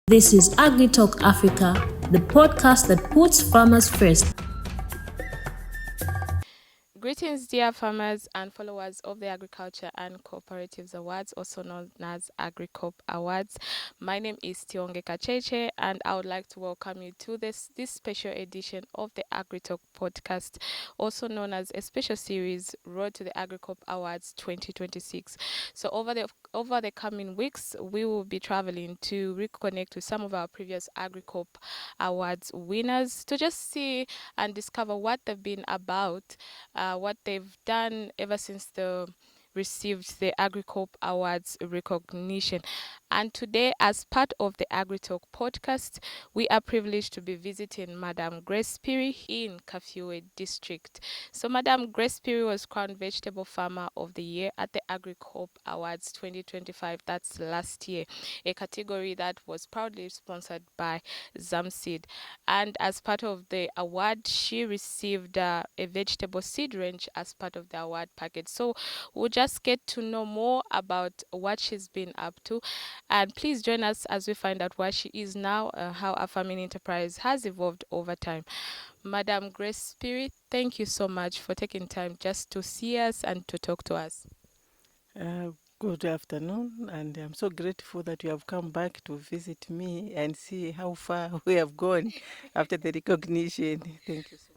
This is Agritalk Africa, the podcast that puts farmers first. Greetings, dear farmers and followers of the Agriculture and Cooperatives Awards, also known as Agricoop Awards. My name is Tionge Kacheche, and I would like to welcome you to this special edition of the Agritalk Podcast, also known as a special series, Road to the Agricoop Awards 2026. So over the coming weeks, we will be traveling to reconnect with some of our previous Agricoop Awards winners to just see and discover what they've been about, what they've done ever since they received the Agricoop Awards recognition. And today, as part of the Agritalk podcast, we are privileged to be visiting Madam Grace Phiri in Kafue district. So Madam Grace Phiri was crowned Vegetable Farmer of the Year at the Agricoop Awards 2025. That's last year, a category that was proudly sponsored by Zamseed. And as part of the award, she received a vegetable seed range as part of the award package. So we'll just get to know more about what she's been up to. And please join us as we find out where she is now, how our farming enterprise has evolved over time. Madam Grace Phiri, thank you so much for taking time just to see us and to talk to us. Good afternoon, and I'm so grateful that you have come back to visit me and see how far we have gone after the recognition. Thank you so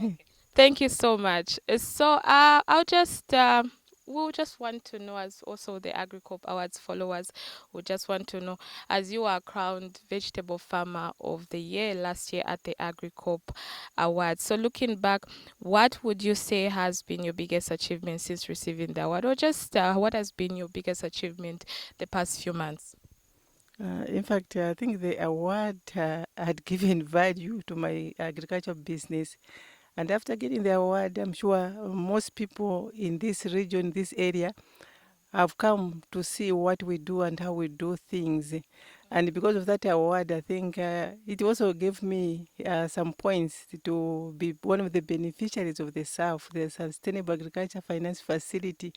much. Thank you so much. So we'll just want to know, as also the Agricoop Awards followers, we just want to know, as you are crowned Vegetable Farmer of the Year last year at the Agricoop Awards. So looking back, what would you say has been your biggest achievement since receiving the award, or just what has been your biggest achievement the past few months? In fact, I think the award had given value to my agricultural business. And after getting the award, I'm sure most people in this region, this area, have come to see what we do and how we do things. And because of that award, I think it also gave me some points to be one of the beneficiaries of the SAF, the Sustainable Agriculture Finance Facility,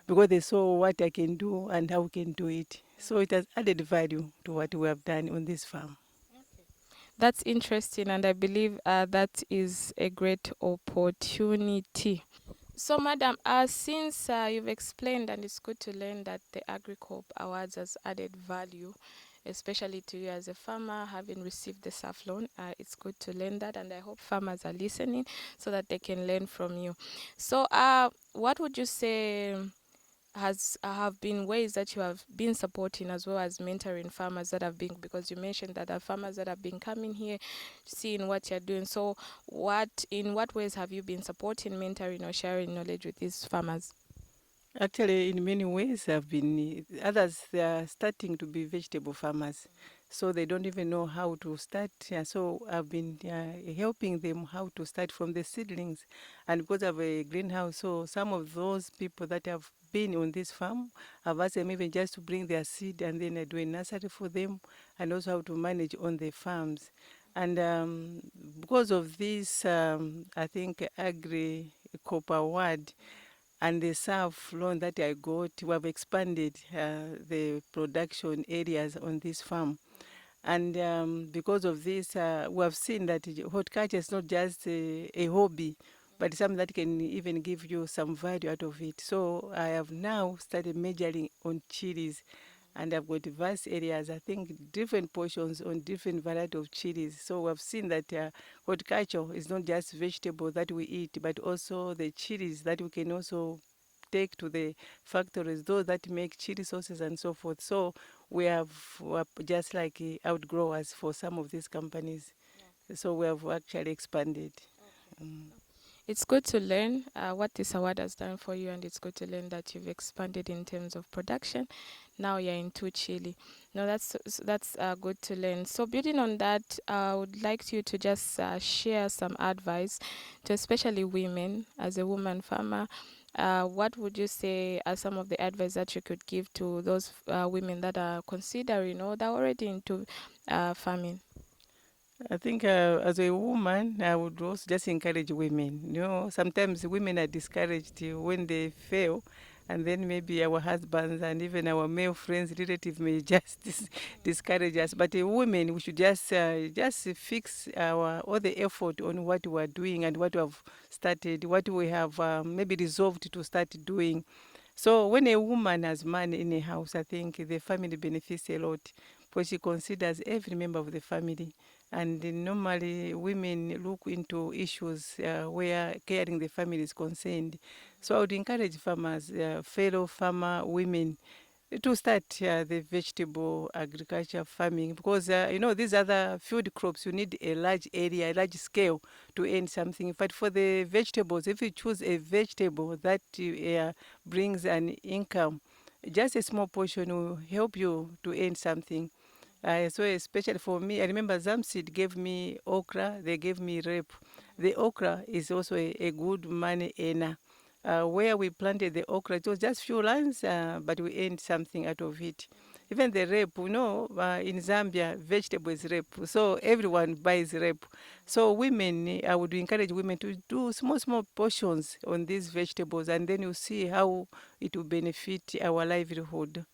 because they saw what I can do and how we can do it. So it has added value to what we have done on this farm. That's interesting, and I believe that is a great opportunity. So, Madam, since you've explained, and it's good to learn that the Agricoop Awards has added value, especially to you as a farmer, having received the SAF loan. It's good to learn that, and I hope farmers are listening so that they can learn from you. So, what would you say have been ways that you have been supporting as well as mentoring farmers that have been, because you mentioned that there are farmers that have been coming here seeing what you're doing. So in what ways have you been supporting, mentoring, or sharing knowledge with these farmers? Actually, in many ways, others, they are starting to be vegetable farmers. So they don't even know how to start. So I've been helping them how to start from the seedlings. And because I have a greenhouse, so some of those people that have been on this farm, I've asked them even just to bring their seed, and then I do a nursery for them, and also how to manage on the farms. And because of this, I think Agricoop Award and the SAF loan that I got, we have expanded the production areas on this farm. And because of this, we have seen that horticulture is not just a hobby, but something that can even give you some value out of it. So I have now started majoring on chilies, and I've got vast areas, I think different portions on different variety of chilies. So we've seen that horticulture is not just vegetable that we eat, but also the chilies that we can also take to the factories, those that make chili sauces and so forth. So we're just like outgrowers for some of these companies. So we have actually expanded. Mm. It's good to learn what this award has done for you, and it's good to learn that you've expanded in terms of production. Now you're into Chile. No, that's good to learn. So building on that, I would like you to just share some advice to especially women. As a woman farmer, what would you say are some of the advice that you could give to those women that are considering or they're already into farming? I think as a woman, I would also just encourage women. Sometimes women are discouraged when they fail, and then maybe our husbands and even our male friends, relatives may just discourage us. But women, we should just fix our all the effort on what we are doing and what we have started, what we have maybe resolved to start doing. So when a woman has money in a house, I think the family benefits a lot because she considers every member of the family. And normally women look into issues where caring the family is concerned. So I would encourage farmers, fellow farmer women, to start the vegetable agriculture farming because these other food crops you need a large area, a large scale to earn something. But for the vegetables, if you choose a vegetable that brings an income, just a small portion will help you to earn something. So especially for me, I remember Zamseed gave me okra, they gave me rape. The okra is also a good money earner. Where we planted the okra, it was just few lines, but we earned something out of it. Even the rape, in Zambia, vegetable is rape. So everyone buys rape. So women, I would encourage women to do small, small portions on these vegetables, and then you see how it will benefit our livelihood.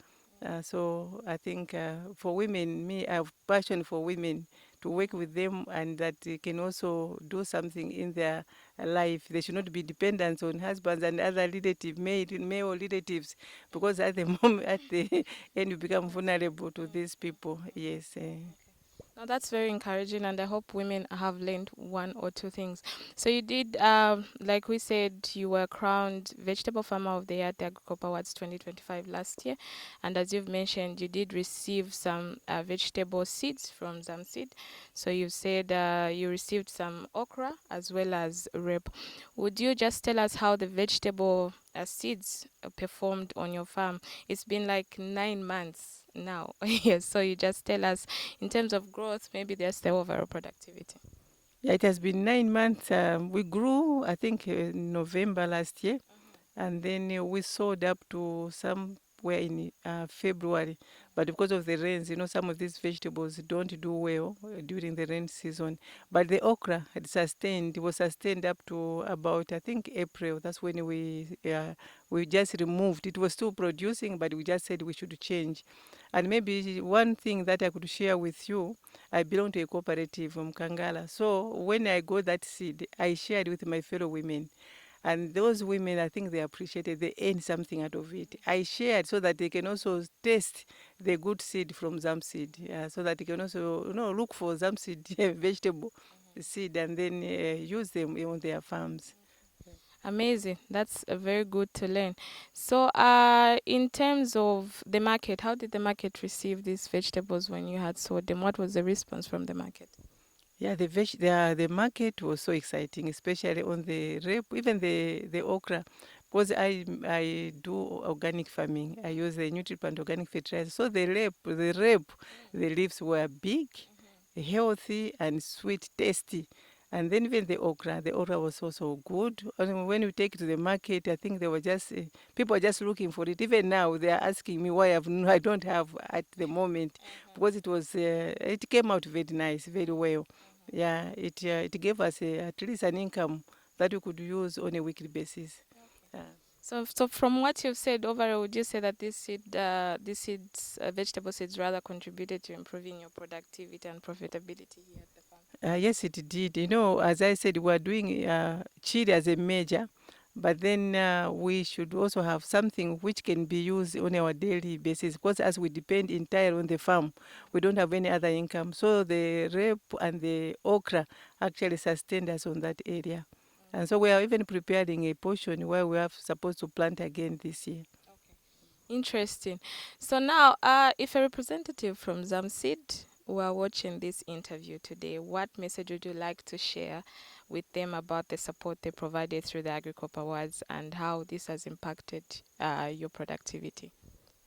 So I think for women, me, I have passion for women to work with them and that they can also do something in their life. They should not be dependent on husbands and other male relatives, because at the moment, at the end, you become vulnerable to these people. Yes. Now that's very encouraging, and I hope women have learned one or two things. So you did, like we said, you were crowned Vegetable Farmer of the Year at the Agricoop Awards 2025 last year, and as you've mentioned, you did receive some vegetable seeds from Zamseed. So you said you received some okra as well as rape. Would you just tell us how the vegetable seeds performed on your farm? It's been like 9 months now. Yes, so you just tell us in terms of growth, maybe there's the overall productivity. Yeah, it has been 9 months. We grew, I think, in November last year, and then we sold up to somewhere in February. But because of the rains, some of these vegetables don't do well during the rain season. But the okra was sustained up to about, I think, April. That's when we just removed. It was still producing, but we just said we should change. And maybe one thing that I could share with you, I belong to a cooperative from Kangala. So when I got that seed, I shared with my fellow women. And those women, I think they appreciated, they earned something out of it. I shared so that they can also taste the good seed from Zamseed, so that they can also look for Zamseed vegetable seed and then use them on their farms. Amazing. That's very good to learn. So, in terms of the market, how did the market receive these vegetables when you had sold them? What was the response from the market? Yeah, the market was so exciting, especially on the rape, even the okra, because I do organic farming. I use the Nutriplant organic fertilizer. So the leaves were big, healthy, and sweet, tasty. And then even the okra was also good. And when you take it to the market, I think they were just people are just looking for it. Even now, they are asking me why I don't have at the moment, because it came out very nice, very well. Yeah, it gave us at least an income that we could use on a weekly basis. Uh, So from what you've said overall, would you say that these seeds, vegetable seeds, rather contributed to improving your productivity and profitability here at the farm? yes, it did. As I said, we're doing chili as a major, but then we should also have something which can be used on our daily basis, because as we depend entirely on the farm, we don't have any other income. So the rape and the okra actually sustained us on that area. And so we are even preparing a portion where we are supposed to plant again this year. Interesting. So now, if a representative from Zamseed were watching this interview today, what message would you like to share with them about the support they provided through the Agricoop Awards and how this has impacted your productivity?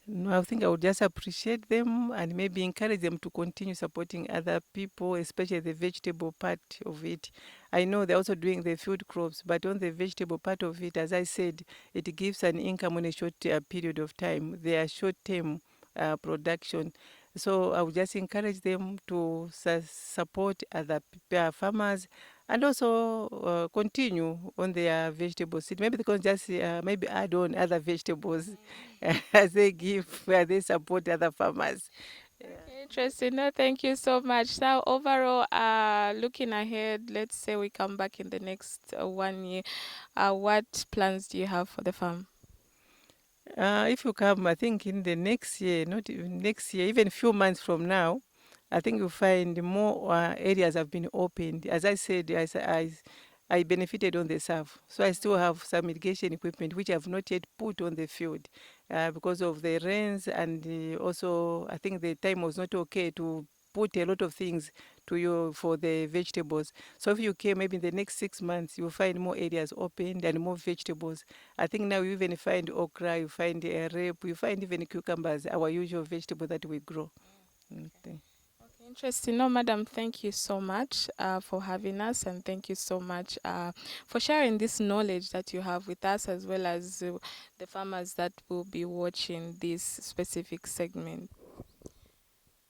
No, I think I would just appreciate them and maybe encourage them to continue supporting other people, especially the vegetable part of it. I know they're also doing the food crops, but on the vegetable part of it, as I said, it gives an income on a short period of time. They are short-term production. So I would just encourage them to support other farmers and also continue on their vegetable seed. Maybe they can just maybe add on other vegetables as they give, where they support other farmers. Okay, interesting. No, thank you so much. So overall, looking ahead, let's say we come back in the next 1 year. What plans do you have for the farm? If you come, I think in the next year, not even next year, even few months from now, I think you'll find more areas have been opened. As I said, I benefited on the SAF. So I still have some irrigation equipment which I have not yet put on the field because of the rains, and also I think the time was not okay to put a lot of things to you for the vegetables. So if you came maybe in the next 6 months, you'll find more areas opened and more vegetables. I think now you even find okra, you find rape, you find even cucumbers, our usual vegetable that we grow. Okay. Okay, interesting. No, madam, thank you so much for having us, and thank you so much for sharing this knowledge that you have with us, as well as the farmers that will be watching this specific segment.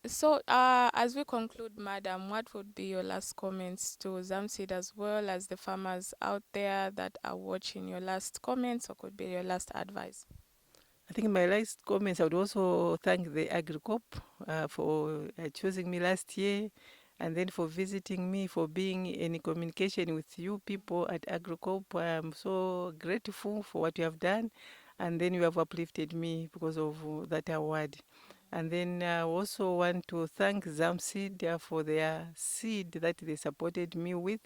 So, as we conclude, madam, what would be your last comments to Zamseed, as well as the farmers out there that are watching? Your last comments, or could be your last advice? I think in my last comments, I would also thank the Agricoop for choosing me last year, and then for visiting me, for being in communication with you people at Agricoop. I'm so grateful for what you have done, and then you have uplifted me because of that award. And then I also want to thank Zamseed for their seed that they supported me with,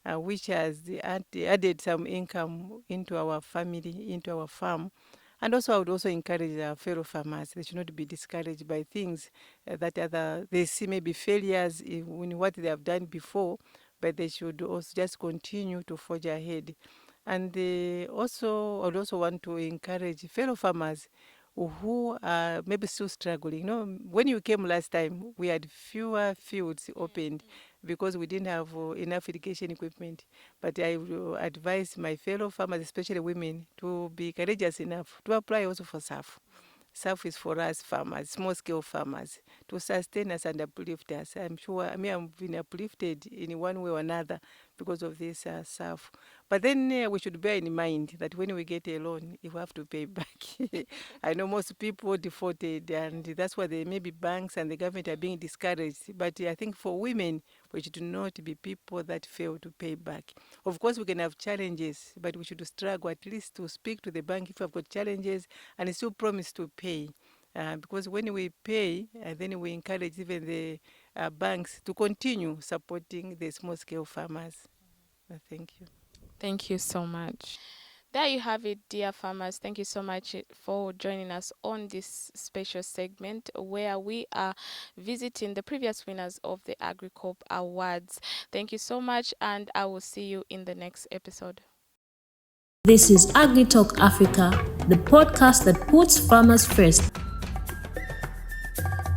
which has added some income into our family, into our farm. And also, I would also encourage our fellow farmers. They should not be discouraged by things that they see maybe failures in what they have done before, but they should also just continue to forge ahead. And also, I would also want to encourage fellow farmers who are maybe still struggling. You know, when you came last time, we had fewer fields opened because we didn't have enough irrigation equipment. But I will advise my fellow farmers, especially women, to be courageous enough to apply also for SAF. SAF is for us farmers, small scale farmers, to sustain us and uplift us. I'm sure, I mean, I've been uplifted in one way or another because of this SAF. But then we should bear in mind that when we get a loan, you have to pay back. I know most people defaulted, and that's why maybe banks and the government are being discouraged. But I think for women, we should not be people that fail to pay back. Of course, we can have challenges, but we should struggle at least to speak to the bank if we've got challenges and still promise to pay. Because when we pay, then we encourage even the banks to continue supporting the small scale farmers. Thank you. Thank you so much. There you have it, dear farmers. Thank you so much for joining us on this special segment where we are visiting the previous winners of the Agricoop Awards. Thank you so much, and I will see you in the next episode. This is Agritalk Africa, the podcast that puts farmers first.